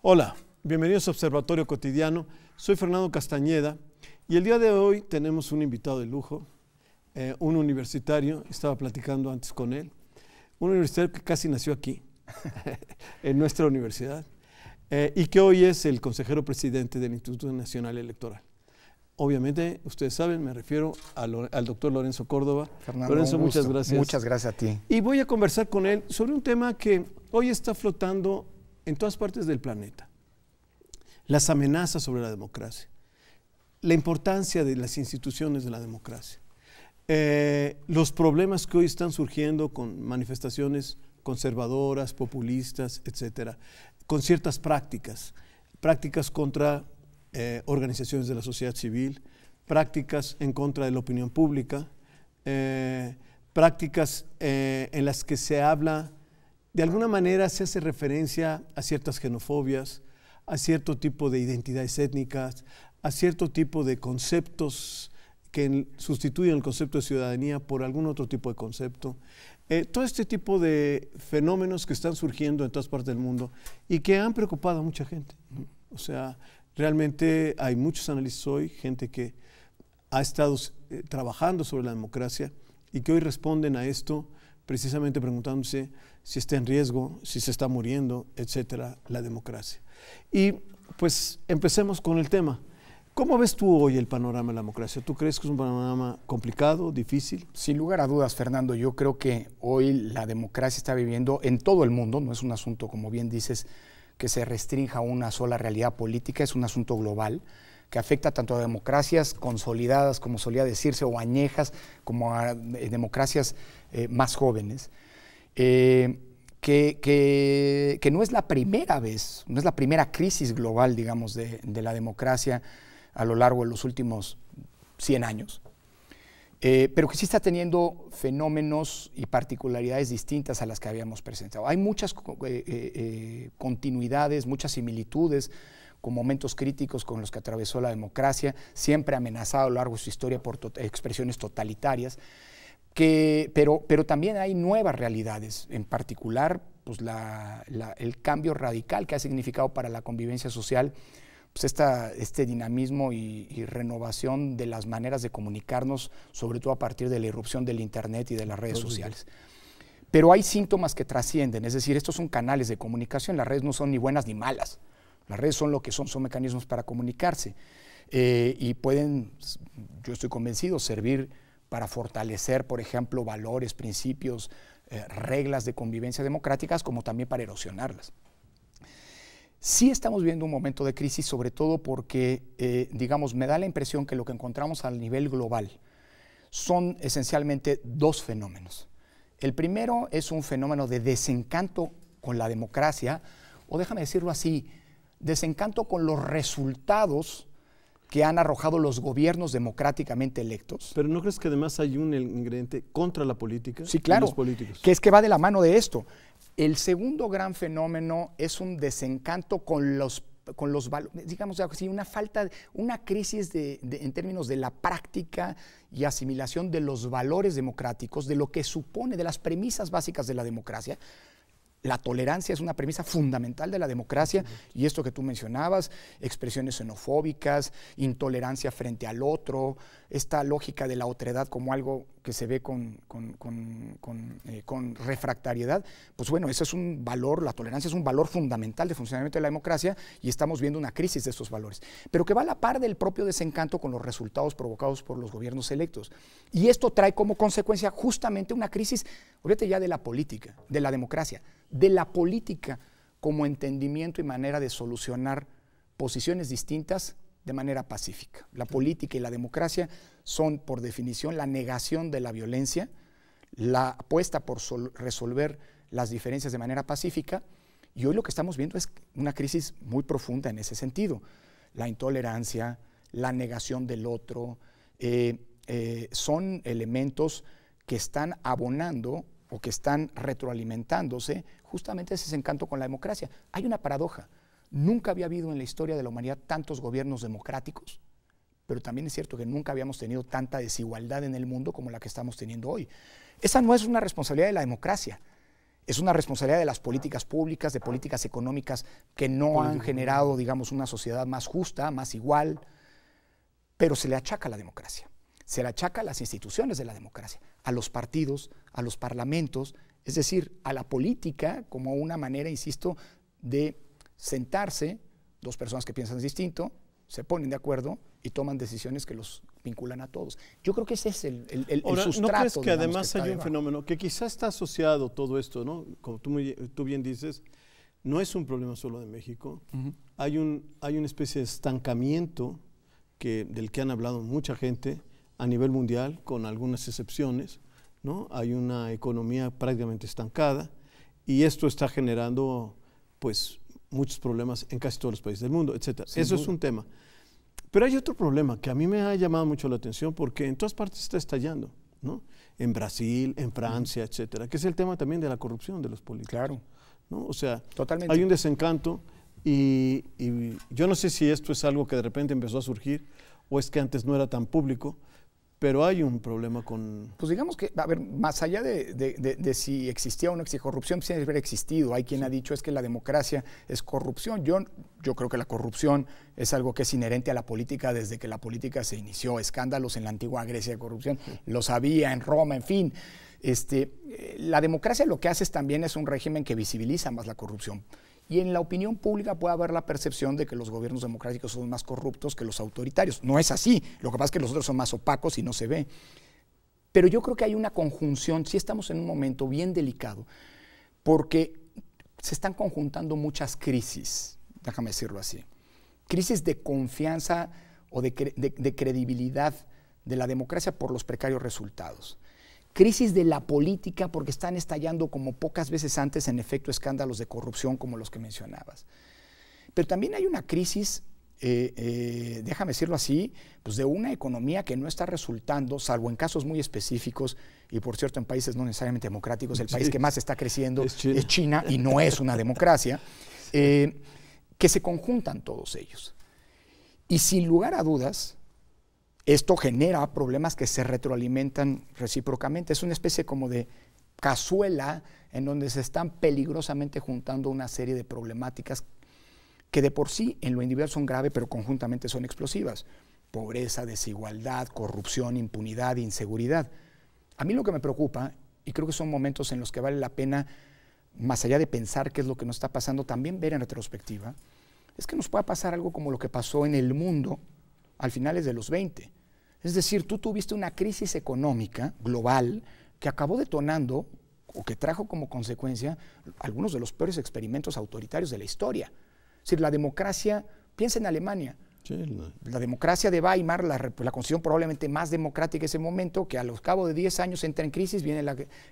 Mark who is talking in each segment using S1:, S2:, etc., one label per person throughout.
S1: Hola, bienvenidos a Observatorio Cotidiano. Soy Fernando Castañeda y el día de hoy tenemos un invitado de lujo, un universitario, estaba platicando antes con él, un universitario que casi nació aquí, en nuestra universidad, y que hoy es el consejero presidente del Instituto Nacional Electoral. Obviamente, ustedes saben, me refiero al doctor Lorenzo Córdoba.
S2: Fernando,
S1: Lorenzo, muchas gracias.
S2: Muchas gracias a ti.
S1: Y voy a conversar con él sobre un tema que hoy está flotando en todas partes del planeta. Las amenazas sobre la democracia, la importancia de las instituciones de la democracia, los problemas que hoy están surgiendo con manifestaciones conservadoras, populistas, etcétera, con ciertas prácticas contra organizaciones de la sociedad civil, prácticas en contra de la opinión pública, prácticas en las que se habla, de alguna manera se hace referencia a ciertas xenofobias, a cierto tipo de identidades étnicas, a cierto tipo de conceptos que sustituyen el concepto de ciudadanía por algún otro tipo de concepto. Todo este tipo de fenómenos que están surgiendo en todas partes del mundo y que han preocupado a mucha gente, ¿no? O sea, realmente hay muchos análisis hoy, gente que ha estado trabajando sobre la democracia y que hoy responden a esto precisamente preguntándose si está en riesgo, si se está muriendo, etcétera, la democracia. Y pues empecemos con el tema. ¿Cómo ves tú hoy el panorama de la democracia? ¿Tú crees que es un panorama complicado, difícil?
S2: Sin lugar a dudas, Fernando, yo creo que hoy la democracia está viviendo en todo el mundo, no es un asunto, como bien dices, que se restrinja a una sola realidad política, es un asunto global que afecta tanto a democracias consolidadas, como solía decirse, o añejas, como a democracias más jóvenes. Que no es la primera vez, no es la primera crisis global, digamos, de la democracia a lo largo de los últimos 100 años, pero que sí está teniendo fenómenos y particularidades distintas a las que habíamos presentado. Hay muchas continuidades, muchas similitudes con momentos críticos con los que atravesó la democracia, siempre amenazada a lo largo de su historia por expresiones totalitarias, pero también hay nuevas realidades, en particular pues el cambio radical que ha significado para la convivencia social pues este dinamismo y renovación de las maneras de comunicarnos, sobre todo a partir de la irrupción del Internet y de las redes sociales. Pero hay síntomas que trascienden, es decir, estos son canales de comunicación, las redes no son ni buenas ni malas, las redes son lo que son mecanismos para comunicarse y pueden, yo estoy convencido, servir para fortalecer, por ejemplo, valores, principios, reglas de convivencia democráticas, como también para erosionarlas. Sí estamos viendo un momento de crisis, sobre todo porque, digamos, me da la impresión que lo que encontramos a nivel global son esencialmente dos fenómenos. El primero es un fenómeno de desencanto con la democracia, o déjame decirlo así, desencanto con los resultados que han arrojado los gobiernos democráticamente electos.
S1: ¿Pero no crees que además hay un ingrediente contra la política?
S2: Sí, claro,
S1: y los políticos?
S2: Que es que va de la mano de esto. El segundo gran fenómeno es un desencanto con los valores, digamos así, una crisis en términos de la práctica y asimilación de los valores democráticos, de lo que supone, de las premisas básicas de la democracia. La tolerancia es una premisa fundamental de la democracia y esto que tú mencionabas, expresiones xenofóbicas, intolerancia frente al otro, esta lógica de la otredad como algo que se ve con refractariedad, pues bueno, ese es un valor, la tolerancia es un valor fundamental de funcionamiento de la democracia y estamos viendo una crisis de estos valores, pero que va a la par del propio desencanto con los resultados provocados por los gobiernos electos. Y esto trae como consecuencia justamente una crisis, olvídate ya de la política, de la democracia, de la política como entendimiento y manera de solucionar posiciones distintas de manera pacífica. La política y la democracia son, por definición, la negación de la violencia, la apuesta por resolver las diferencias de manera pacífica, y hoy lo que estamos viendo es una crisis muy profunda en ese sentido. La intolerancia, la negación del otro, son elementos que están abonando o que están retroalimentándose justamente ese desencanto con la democracia. Hay una paradoja. Nunca había habido en la historia de la humanidad tantos gobiernos democráticos, pero también es cierto que nunca habíamos tenido tanta desigualdad en el mundo como la que estamos teniendo hoy. Esa no es una responsabilidad de la democracia, Es una responsabilidad de las políticas públicas, de políticas económicas que no han generado, digamos, una sociedad más justa, más igual, pero se le achaca a la democracia, se le achaca a las instituciones de la democracia, a los partidos, a los parlamentos, es decir, a la política como una manera, insisto, de sentarse, dos personas que piensan distinto, se ponen de acuerdo y toman decisiones que los vinculan a todos. Yo creo que ese es el
S1: Ahora,
S2: sustrato.
S1: ¿no crees que
S2: digamos,
S1: además
S2: que
S1: hay un
S2: debajo?
S1: fenómeno que quizás está asociado todo esto, ¿no? Como tú bien dices, no es un problema solo de México. Hay una especie de estancamiento del que han hablado mucha gente a nivel mundial, con algunas excepciones, ¿no? Hay una economía prácticamente estancada y esto está generando, pues, muchos problemas en casi todos los países del mundo, etcétera. Eso es un tema. Pero hay otro problema que a mí me ha llamado mucho la atención porque en todas partes está estallando, ¿no? En Brasil, en Francia, etcétera, que es el tema también de la corrupción de los políticos.
S2: Claro.
S1: ¿No? O sea,
S2: Totalmente.
S1: hay un desencanto y yo no sé si esto es algo que de repente empezó a surgir o es que antes no era tan público, pero hay un problema con...
S2: Pues digamos que, a ver, más allá de si existía o no existía corrupción, siempre haber existido. Hay quien ha dicho es que la democracia es corrupción. Yo creo que la corrupción es algo que es inherente a la política desde que la política se inició. Escándalos en la antigua Grecia de corrupción, los había en Roma, en fin. La democracia lo que hace también es un régimen que visibiliza más la corrupción. Y en la opinión pública puede haber la percepción de que los gobiernos democráticos son más corruptos que los autoritarios. No es así. Lo que pasa es que los otros son más opacos y no se ve. Pero yo creo que hay una conjunción, sí estamos en un momento bien delicado, porque se están conjuntando muchas crisis, déjame decirlo así. Crisis de confianza o de credibilidad de la democracia por los precarios resultados. Crisis de la política porque están estallando como pocas veces antes, en efecto, escándalos de corrupción como los que mencionabas. Pero también hay una crisis, déjame decirlo así, pues de una economía que no está resultando, salvo en casos muy específicos, y por cierto en países no necesariamente democráticos, el país que más está creciendo es China y no es una democracia, que se conjuntan todos ellos. Y sin lugar a dudas, esto genera problemas que se retroalimentan recíprocamente. Es una especie como de cazuela en donde se están peligrosamente juntando una serie de problemáticas que de por sí en lo individual son graves, pero conjuntamente son explosivas. Pobreza, desigualdad, corrupción, impunidad, inseguridad. A mí lo que me preocupa, y creo que son momentos en los que vale la pena, más allá de pensar qué es lo que nos está pasando, también ver en retrospectiva, es que nos pueda pasar algo como lo que pasó en el mundo al finales de los 20. Es decir, tú tuviste una crisis económica global que acabó detonando o que trajo como consecuencia algunos de los peores experimentos autoritarios de la historia. Es decir, la democracia, piensa en Alemania, la democracia de Weimar, la constitución probablemente más democrática en ese momento, que a los cabo de 10 años entra en crisis, viene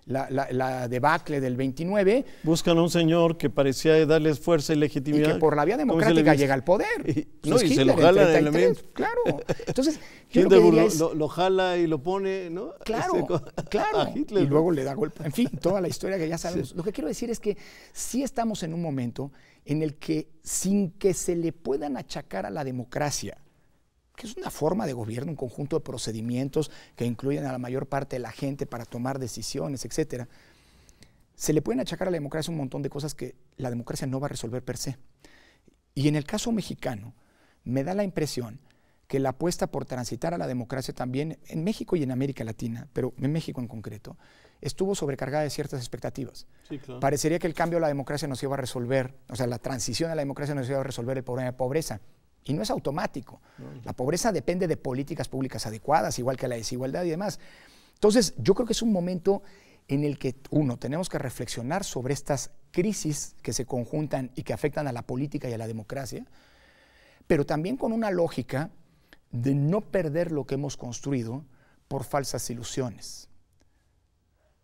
S2: la debacle del 29.
S1: Buscan a un señor que parecía darles fuerza y legitimidad.
S2: Y que por la vía democrática llega al poder.
S1: Y se lo jala en el elemento.
S2: Claro. Entonces,
S1: yo lo que diría es, lo jala y lo pone, ¿no?
S2: Claro, claro.
S1: A Hitler,
S2: y luego le da golpe. En fin, toda la historia que ya sabemos. Sí. Lo que quiero decir es que sí estamos en un momento en el que, sin que se le puedan achacar a la democracia, que es una forma de gobierno, un conjunto de procedimientos que incluyen a la mayor parte de la gente para tomar decisiones, etcétera, se le pueden achacar a la democracia un montón de cosas que la democracia no va a resolver per se. Y en el caso mexicano, me da la impresión que la apuesta por transitar a la democracia también, en México y en América Latina, pero en México en concreto, estuvo sobrecargada de ciertas expectativas.
S1: Sí, claro.
S2: Parecería que el cambio a la democracia nos iba a resolver, o sea, la transición a la democracia nos iba a resolver el problema de pobreza. Y no es automático. La pobreza depende de políticas públicas adecuadas, igual que la desigualdad y demás. Entonces, yo creo que es un momento en el que, uno, tenemos que reflexionar sobre estas crisis que se conjuntan y que afectan a la política y a la democracia, pero también con una lógica de no perder lo que hemos construido por falsas ilusiones.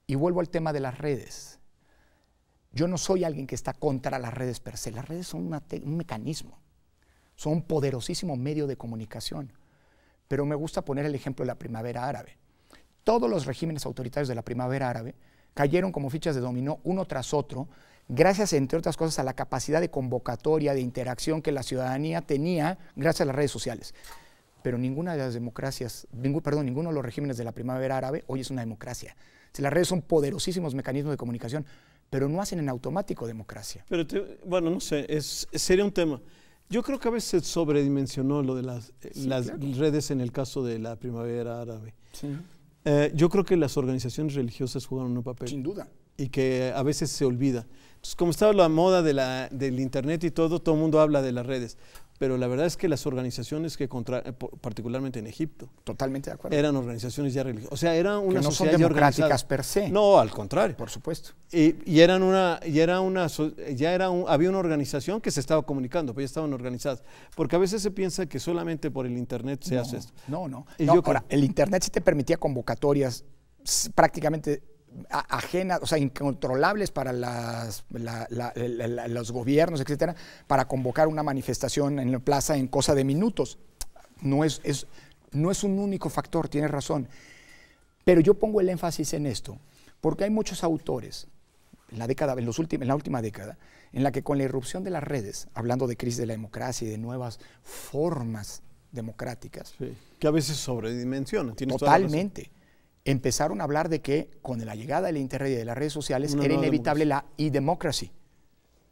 S2: Y vuelvo al tema de las redes. Yo no soy alguien que está contra las redes per se. Las redes son un mecanismo, son un poderosísimo medio de comunicación. Pero me gusta poner el ejemplo de la primavera árabe. Todos los regímenes autoritarios de la primavera árabe cayeron como fichas de dominó uno tras otro, gracias, entre otras cosas, a la capacidad de convocatoria, de interacción que la ciudadanía tenía gracias a las redes sociales. Pero ninguna de las democracias, ninguno de los regímenes de la primavera árabe hoy es una democracia. Si las redes son poderosísimos mecanismos de comunicación, pero no hacen en automático democracia.
S1: Pero, bueno, no sé, sería un tema. Yo creo que a veces se sobredimensionó lo de las claro. redes en el caso de la primavera árabe.
S2: Sí.
S1: Yo creo que las organizaciones religiosas jugaron un papel.
S2: Sin duda.
S1: Y que a veces se olvida. Entonces, como estaba la moda del internet y todo el mundo habla de las redes. Pero la verdad es que las organizaciones particularmente en Egipto.
S2: Totalmente de acuerdo.
S1: Eran organizaciones ya religiosas. O sea, era una
S2: que no
S1: sociedad
S2: son democráticas
S1: ya organizada.
S2: Per se.
S1: No, al contrario.
S2: Por supuesto.
S1: Había una organización que se estaba comunicando, pues ya estaban organizadas. Porque a veces se piensa que solamente por el internet se hace esto.
S2: No. Ahora, el internet sí te permitía convocatorias prácticamente ajenas, o sea, incontrolables para los gobiernos, etcétera, para convocar una manifestación en la plaza en cosa de minutos. No es un único factor, tienes razón. Pero yo pongo el énfasis en esto, porque hay muchos autores en la última década, en la que con la irrupción de las redes, hablando de crisis de la democracia y de nuevas formas democráticas,
S1: sí, que a veces sobredimensionan.
S2: Totalmente. Empezaron a hablar de que con la llegada del internet y de las redes sociales era inevitable la e-democracy.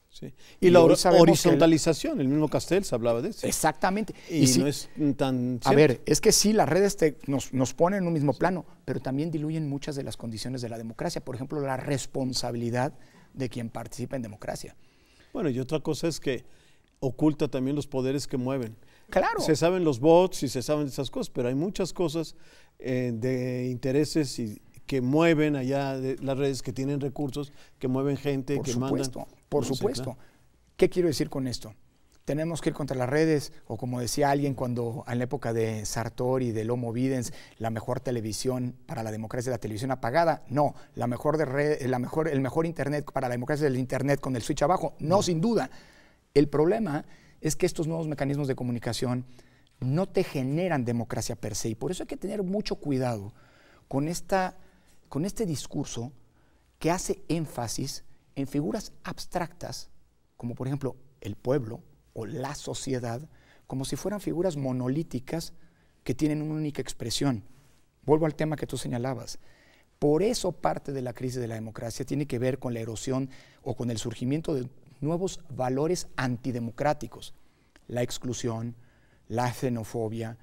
S1: Sí. Y la horizontalización, el mismo Castells hablaba de eso.
S2: Exactamente.
S1: Y sí, no es tan cierto.
S2: A ver, es que sí, las redes nos ponen en un mismo plano, pero también diluyen muchas de las condiciones de la democracia. Por ejemplo, la responsabilidad de quien participa en democracia.
S1: Bueno, y otra cosa es que oculta también los poderes que mueven.
S2: Claro.
S1: Se saben los bots y se saben esas cosas, pero hay muchas cosas de intereses que mueven allá de las redes, que tienen recursos, que mueven gente, que mandan.
S2: Por supuesto. Claro. ¿Qué quiero decir con esto? Tenemos que ir contra las redes, o como decía alguien cuando en la época de Sartori y del Homo Videns, la mejor televisión para la democracia es la televisión apagada. No, el mejor internet para la democracia es el internet con el switch abajo. No, sin duda. El problema es que estos nuevos mecanismos de comunicación no te generan democracia per se, y por eso hay que tener mucho cuidado con este discurso que hace énfasis en figuras abstractas, como por ejemplo el pueblo o la sociedad, como si fueran figuras monolíticas que tienen una única expresión. Vuelvo al tema que tú señalabas. Por eso parte de la crisis de la democracia tiene que ver con la erosión o con el surgimiento de nuevos valores antidemocráticos. La exclusión, la xenofobia,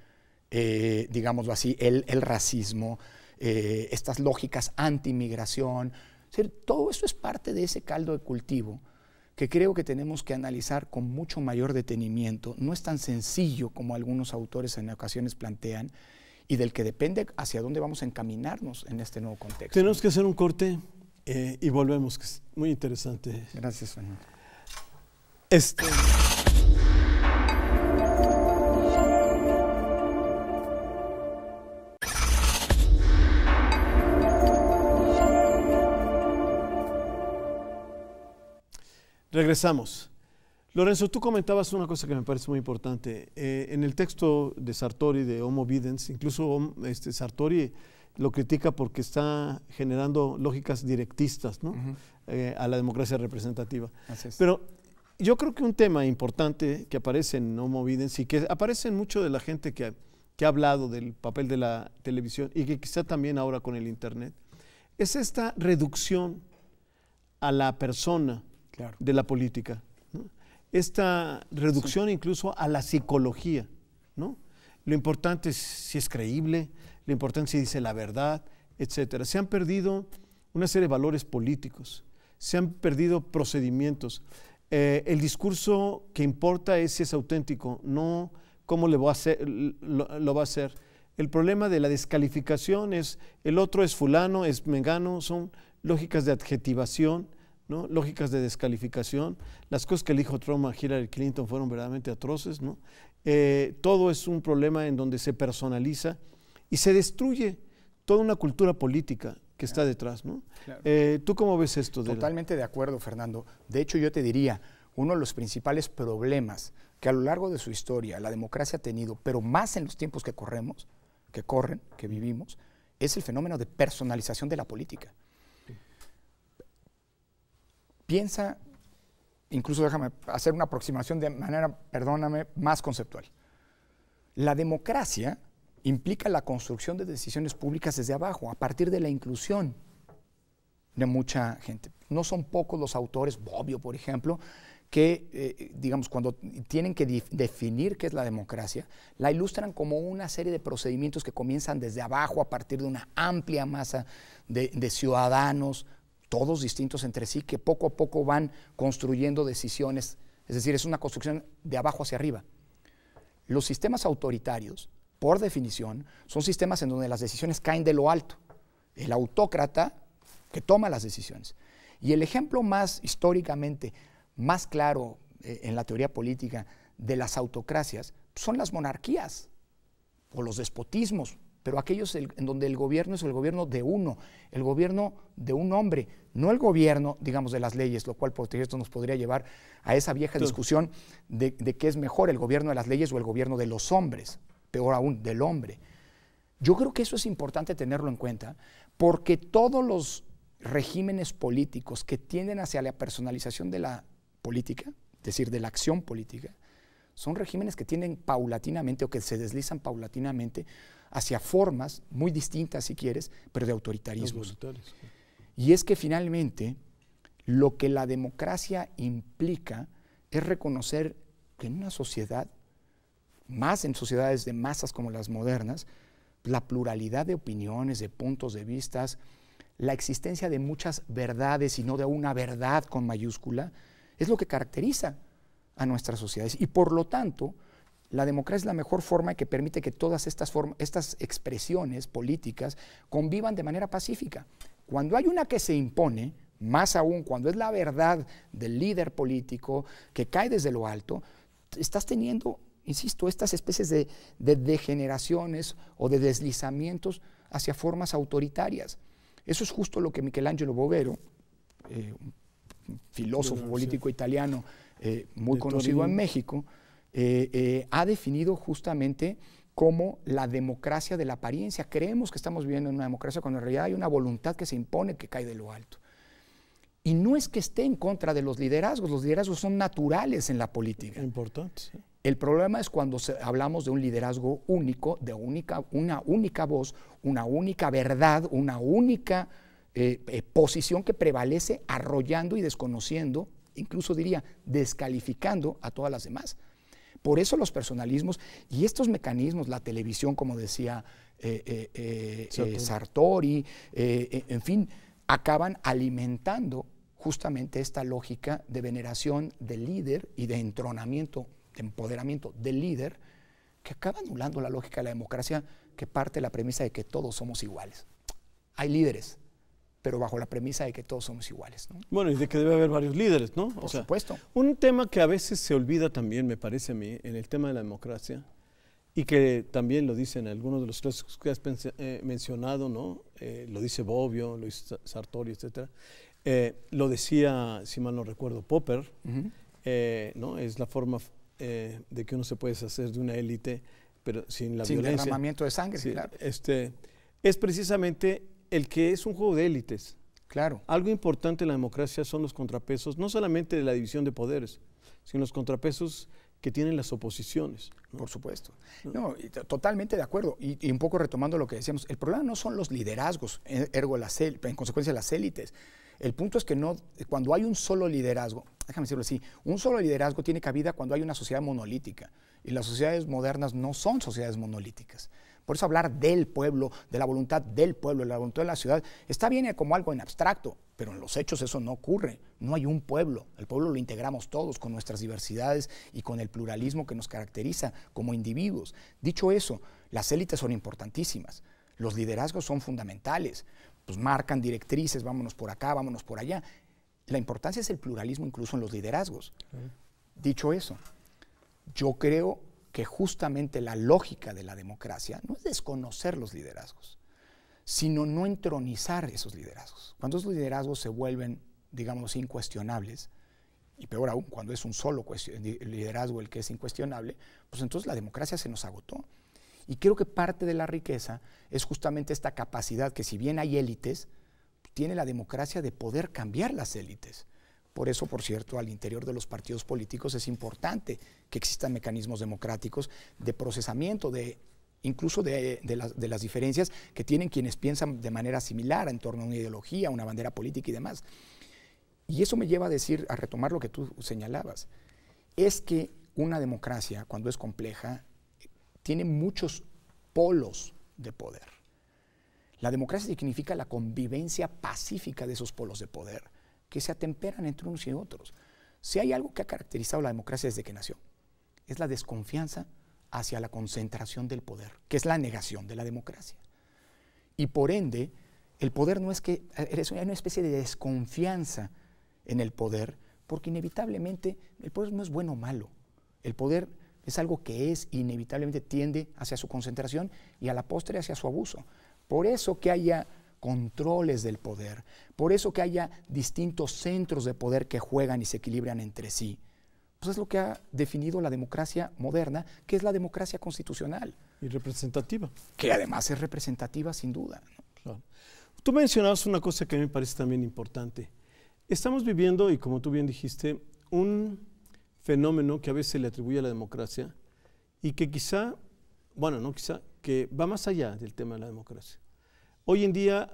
S2: digámoslo así, el racismo, estas lógicas anti-inmigración. Es decir, todo eso es parte de ese caldo de cultivo que creo que tenemos que analizar con mucho mayor detenimiento. No es tan sencillo como algunos autores en ocasiones plantean, y del que depende hacia dónde vamos a encaminarnos en este nuevo contexto.
S1: Tenemos que hacer un corte y volvemos, que es muy interesante.
S2: Gracias, Fernando.
S1: Regresamos. Lorenzo, tú comentabas una cosa que me parece muy importante. En el texto de Sartori, de Homo Videns, incluso Sartori lo critica porque está generando lógicas directistas, ¿no? A la democracia representativa.
S2: Así es.
S1: Pero yo creo que un tema importante que aparece en Homo Videns y que aparece en mucho de la gente que ha hablado del papel de la televisión y que quizá también ahora con el internet, es esta reducción a la persona, claro, de la política, ¿no? Esta reducción, sí, incluso a la psicología, ¿no? Lo importante es si es creíble, lo importante es si dice la verdad, etcétera. Se han perdido una serie de valores políticos, se han perdido procedimientos. El discurso que importa es si es auténtico, no cómo lo va a hacer. El problema de la descalificación es el otro es fulano, es mengano, son lógicas de adjetivación, ¿no? Lógicas de descalificación. Las cosas que le dijo Trump a Hillary Clinton fueron verdaderamente atroces, ¿no? Todo es un problema en donde se personaliza y se destruye toda una cultura política que está detrás, ¿no? Claro. ¿Tú cómo ves esto?
S2: Totalmente de acuerdo, Fernando. De hecho, yo te diría, uno de los principales problemas que a lo largo de su historia la democracia ha tenido, pero más en los tiempos que vivimos, es el fenómeno de personalización de la política. Piensa, incluso déjame hacer una aproximación de manera, perdóname, más conceptual. La democracia implica la construcción de decisiones públicas desde abajo, a partir de la inclusión de mucha gente. no son pocos los autores, Bobbio, por ejemplo, que, digamos, cuando tienen que definir qué es la democracia, la ilustran como una serie de procedimientos que comienzan desde abajo a partir de una amplia masa de ciudadanos, todos distintos entre sí, que poco a poco van construyendo decisiones. Es decir, es una construcción de abajo hacia arriba. Los sistemas autoritarios, por definición, son sistemas en donde las decisiones caen de lo alto. El autócrata que toma las decisiones. Y el ejemplo más históricamente más claro en la teoría política de las autocracias son las monarquías o los despotismos, pero aquellos en donde el gobierno es el gobierno de uno, el gobierno de un hombre, no el gobierno, digamos, de las leyes, lo cual por cierto nos podría llevar a esa vieja discusión de qué es mejor, el gobierno de las leyes o el gobierno de los hombres, peor aún, del hombre. Yo creo que eso es importante tenerlo en cuenta, porque todos los regímenes políticos que tienden hacia la personalización de la política, es decir, de la acción política, son regímenes que tienden paulatinamente o que se deslizan paulatinamente hacia formas muy distintas, si quieres, pero de autoritarismos. Y es que finalmente lo que la democracia implica es reconocer que en una sociedad, más en sociedades de masas como las modernas, la pluralidad de opiniones, de puntos de vista, la existencia de muchas verdades y no de una verdad con mayúscula, es lo que caracteriza a nuestras sociedades. Y por lo tanto, la democracia es la mejor forma que permite que todas estas expresiones políticas convivan de manera pacífica. Cuando hay una que se impone, más aún cuando es la verdad del líder político que cae desde lo alto, estás teniendo, insisto, estas especies de degeneraciones o de deslizamientos hacia formas autoritarias. Eso es justo lo que Michelangelo Bovero, filósofo político italiano muy conocido en México, ha definido justamente como la democracia de la apariencia. Creemos que estamos viviendo en una democracia cuando en realidad hay una voluntad que se impone que cae de lo alto. Y no es que esté en contra de los liderazgos son naturales en la política.
S1: Importante, sí.
S2: El problema es cuando hablamos de un liderazgo único, de una única voz, una única verdad, una única posición que prevalece arrollando y desconociendo, incluso diría descalificando a todas las demás. Por eso los personalismos y estos mecanismos, la televisión, como decía Sartori, en fin, acaban alimentando justamente esta lógica de veneración del líder y de entronamiento, de empoderamiento del líder, que acaba anulando la lógica de la democracia, que parte de la premisa de que todos somos iguales. Hay líderes, pero bajo la premisa de que todos somos iguales, ¿no?
S1: Bueno, y de que debe haber varios líderes, ¿no?
S2: Por supuesto.
S1: Un tema que a veces se olvida también, me parece a mí, en el tema de la democracia, y que también lo dicen algunos de los clásicos que has mencionado, ¿no? Lo dice Bobbio, lo dice Sartori, etc. Lo decía, si mal no recuerdo, Popper, ¿no? Es la forma de que uno se puede hacer de una élite, pero sin la violencia. Sin
S2: derramamiento de sangre, sí, claro.
S1: Es precisamente el que es un juego de élites.
S2: Claro.
S1: Algo importante en la democracia son los contrapesos, no solamente de la división de poderes, sino los contrapesos que tienen las oposiciones, ¿no?
S2: Por supuesto. No, totalmente de acuerdo. Y un poco retomando lo que decíamos, el problema no son los liderazgos, ergo en consecuencia las élites. El punto es que cuando hay un solo liderazgo, déjame decirlo así, un solo liderazgo tiene cabida cuando hay una sociedad monolítica. Y las sociedades modernas no son sociedades monolíticas. Por eso hablar del pueblo, de la voluntad del pueblo, de la voluntad de la ciudad, está bien como algo en abstracto, pero en los hechos eso no ocurre. No hay un pueblo. El pueblo lo integramos todos con nuestras diversidades y con el pluralismo que nos caracteriza como individuos. Dicho eso, las élites son importantísimas. Los liderazgos son fundamentales. Pues marcan directrices, vámonos por acá, vámonos por allá. La importancia es el pluralismo incluso en los liderazgos. Dicho eso, yo creo que justamente la lógica de la democracia no es desconocer los liderazgos, sino no entronizar esos liderazgos. Cuando esos liderazgos se vuelven, digamos, incuestionables, y peor aún, cuando es un solo liderazgo el que es incuestionable, pues entonces la democracia se nos agotó. Y creo que parte de la riqueza es justamente esta capacidad que, si bien hay élites, tiene la democracia de poder cambiar las élites. Por eso, por cierto, al interior de los partidos políticos es importante que existan mecanismos democráticos de procesamiento, incluso de las diferencias que tienen quienes piensan de manera similar en torno a una ideología, una bandera política y demás. Y eso me lleva a decir, a retomar lo que tú señalabas, es que una democracia, cuando es compleja, tiene muchos polos de poder. La democracia significa la convivencia pacífica de esos polos de poder, que se atemperan entre unos y otros. Si hay algo que ha caracterizado la democracia desde que nació, es la desconfianza hacia la concentración del poder, que es la negación de la democracia. Y por ende, el poder no es que, hay una especie de desconfianza en el poder, porque inevitablemente el poder no es bueno o malo. El poder es algo que inevitablemente tiende hacia su concentración y a la postre hacia su abuso. Por eso que haya controles del poder, por eso que haya distintos centros de poder que juegan y se equilibran entre sí. Pues es lo que ha definido la democracia moderna, que es la democracia constitucional.
S1: Y representativa.
S2: Que además es representativa sin duda, ¿no?
S1: Claro. Tú mencionabas una cosa que a mí me parece también importante. Estamos viviendo, y como tú bien dijiste, un fenómeno que a veces se le atribuye a la democracia y que quizá, bueno, no quizá, que va más allá del tema de la democracia. Hoy en día,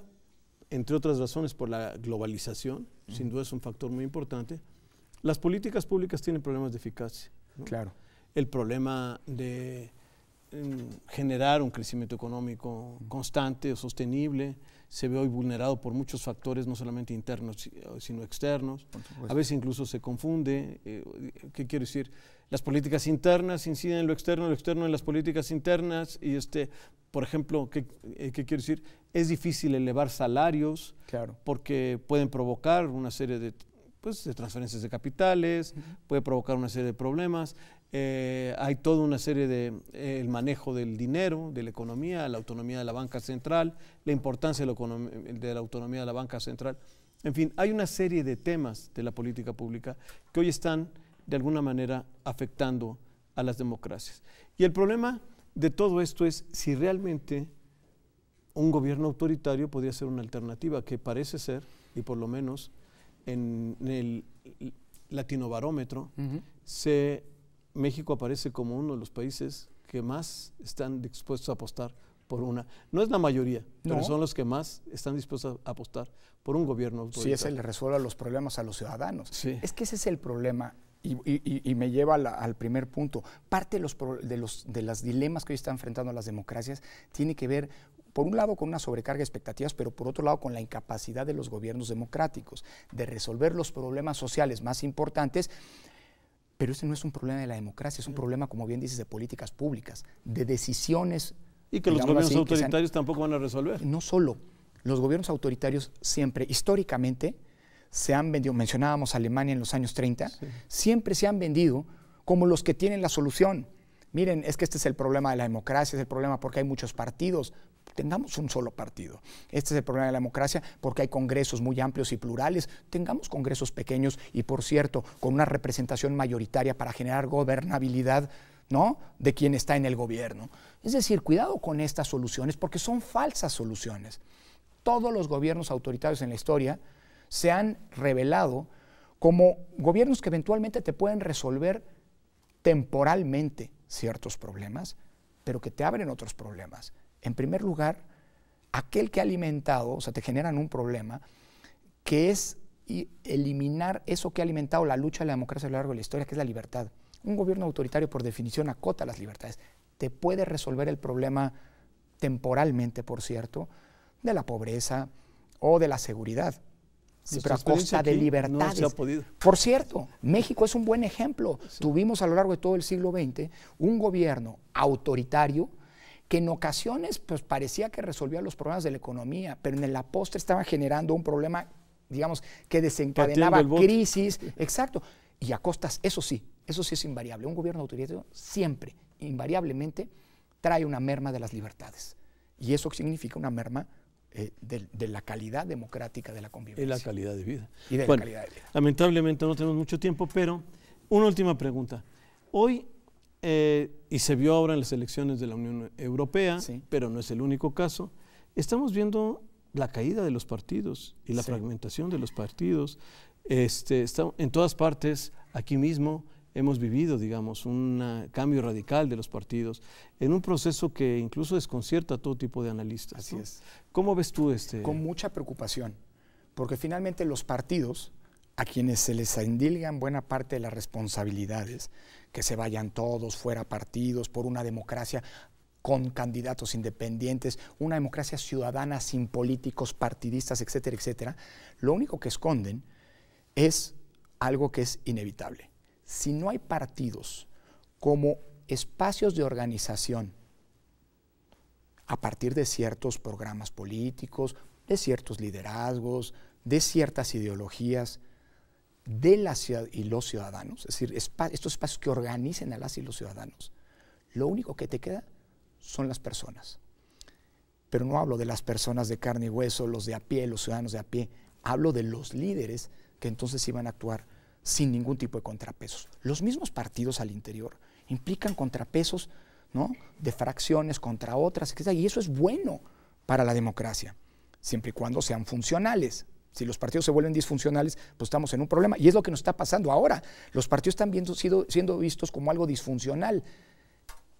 S1: entre otras razones por la globalización, sin duda es un factor muy importante, las políticas públicas tienen problemas de eficacia, ¿no?
S2: Claro.
S1: El problema de generar un crecimiento económico constante o sostenible se ve hoy vulnerado por muchos factores, no solamente internos, sino externos. A veces incluso se confunde. ¿Qué quiero decir? Las políticas internas inciden en lo externo en las políticas internas. Y por ejemplo, ¿qué quiero decir? Es difícil elevar salarios, claro, porque pueden provocar una serie de transferencias de capitales, puede provocar una serie de problemas. Hay toda una serie de el manejo del dinero, de la economía, la autonomía de la banca central, la importancia de la autonomía de la banca central. En fin, hay una serie de temas de la política pública que hoy están de alguna manera afectando a las democracias. Y el problema de todo esto es si realmente un gobierno autoritario podría ser una alternativa, que parece ser, y por lo menos en el Latinobarómetro, México aparece como uno de los países que más están dispuestos a apostar por una. No es la mayoría, pero son los que más están dispuestos a apostar por un gobierno autoritario.
S2: Sí, ese le resuelva los problemas a los ciudadanos.
S1: Sí.
S2: Es que ese es el problema y me lleva al primer punto. Parte de los dilemas que hoy están enfrentando las democracias tiene que ver, por un lado, con una sobrecarga de expectativas, pero por otro lado, con la incapacidad de los gobiernos democráticos de resolver los problemas sociales más importantes. Pero ese no es un problema de la democracia, es un problema, como bien dices, de políticas públicas, de decisiones.
S1: Y que los gobiernos autoritarios tampoco van a resolver.
S2: No solo, los gobiernos autoritarios siempre, históricamente, se han vendido, mencionábamos Alemania en los años 30, siempre se han vendido como los que tienen la solución. Miren, es que este es el problema de la democracia, es el problema porque hay muchos partidos. Tengamos un solo partido. Este es el problema de la democracia porque hay congresos muy amplios y plurales. Tengamos congresos pequeños y, por cierto, con una representación mayoritaria para generar gobernabilidad, ¿no?, de quien está en el gobierno. Es decir, cuidado con estas soluciones porque son falsas soluciones. Todos los gobiernos autoritarios en la historia se han revelado como gobiernos que eventualmente te pueden resolver temporalmente ciertos problemas, pero que te abren otros problemas. En primer lugar, aquel que ha alimentado, o sea, te generan un problema, que es eliminar eso que ha alimentado la lucha de la democracia a lo largo de la historia, que es la libertad. Un gobierno autoritario, por definición, acota las libertades. Te puede resolver el problema temporalmente, por cierto, de la pobreza o de la seguridad. Sí, pero a costa de libertades.
S1: No se ha podido.
S2: Por cierto, México es un buen ejemplo. Sí. Tuvimos a lo largo de todo el siglo XX un gobierno autoritario que en ocasiones pues, parecía que resolvía los problemas de la economía, pero en la postre estaba generando un problema, digamos, que desencadenaba crisis. Exacto. Y a costas, eso sí es invariable. Un gobierno autoritario siempre, invariablemente, trae una merma de las libertades. Y eso significa una merma de la calidad democrática de la convivencia.
S1: Y la calidad de vida.
S2: Y de la calidad de vida.
S1: Lamentablemente no tenemos mucho tiempo, pero una última pregunta. Hoy, y se vio ahora en las elecciones de la Unión Europea, pero no es el único caso, estamos viendo la caída de los partidos y la fragmentación de los partidos. En todas partes, aquí mismo, hemos vivido, digamos, un cambio radical de los partidos en un proceso que incluso desconcierta a todo tipo de analistas.
S2: Así es.
S1: ¿Cómo ves tú
S2: Con mucha preocupación, porque finalmente los partidos a quienes se les endilgan buena parte de las responsabilidades, que se vayan todos fuera partidos por una democracia con candidatos independientes, una democracia ciudadana sin políticos partidistas, etcétera, etcétera, lo único que esconden es algo que es inevitable. Si no hay partidos como espacios de organización a partir de ciertos programas políticos, de ciertos liderazgos, de ciertas ideologías de la ciudad y los ciudadanos, es decir, estos espacios que organicen a las y los ciudadanos, lo único que te queda son las personas. Pero no hablo de las personas de carne y hueso, los de a pie, los ciudadanos de a pie, hablo de los líderes que entonces iban a actuar sin ningún tipo de contrapesos. Los mismos partidos al interior implican contrapesos, ¿no?, de fracciones contra otras, etc. Y eso es bueno para la democracia, siempre y cuando sean funcionales. Si los partidos se vuelven disfuncionales, pues estamos en un problema. Y es lo que nos está pasando ahora. Los partidos están siendo vistos como algo disfuncional.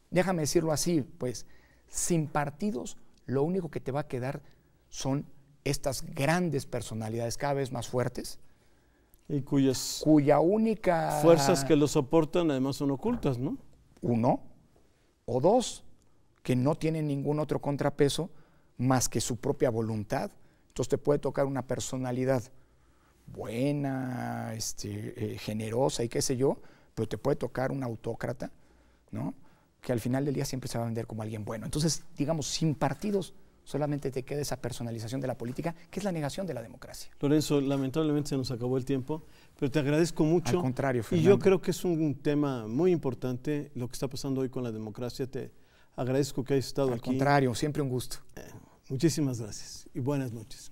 S2: Déjame decirlo así, pues, sin partidos, lo único que te va a quedar son estas grandes personalidades cada vez más fuertes,
S1: y
S2: cuya única
S1: fuerzas que lo soportan además son ocultas, ¿no?
S2: Uno o dos, que no tienen ningún otro contrapeso más que su propia voluntad. Entonces te puede tocar una personalidad buena, generosa y qué sé yo, pero te puede tocar un autócrata, ¿no?, que al final del día siempre se va a vender como alguien bueno. Entonces, digamos, sin partidos solamente te queda esa personalización de la política, que es la negación de la democracia.
S1: Lorenzo, lamentablemente se nos acabó el tiempo, pero te agradezco mucho.
S2: Al contrario, Fernando.
S1: Y yo creo que es un tema muy importante lo que está pasando hoy con la democracia. Te agradezco que hayas estado aquí.
S2: Al contrario, siempre un gusto.
S1: Muchísimas gracias y buenas noches.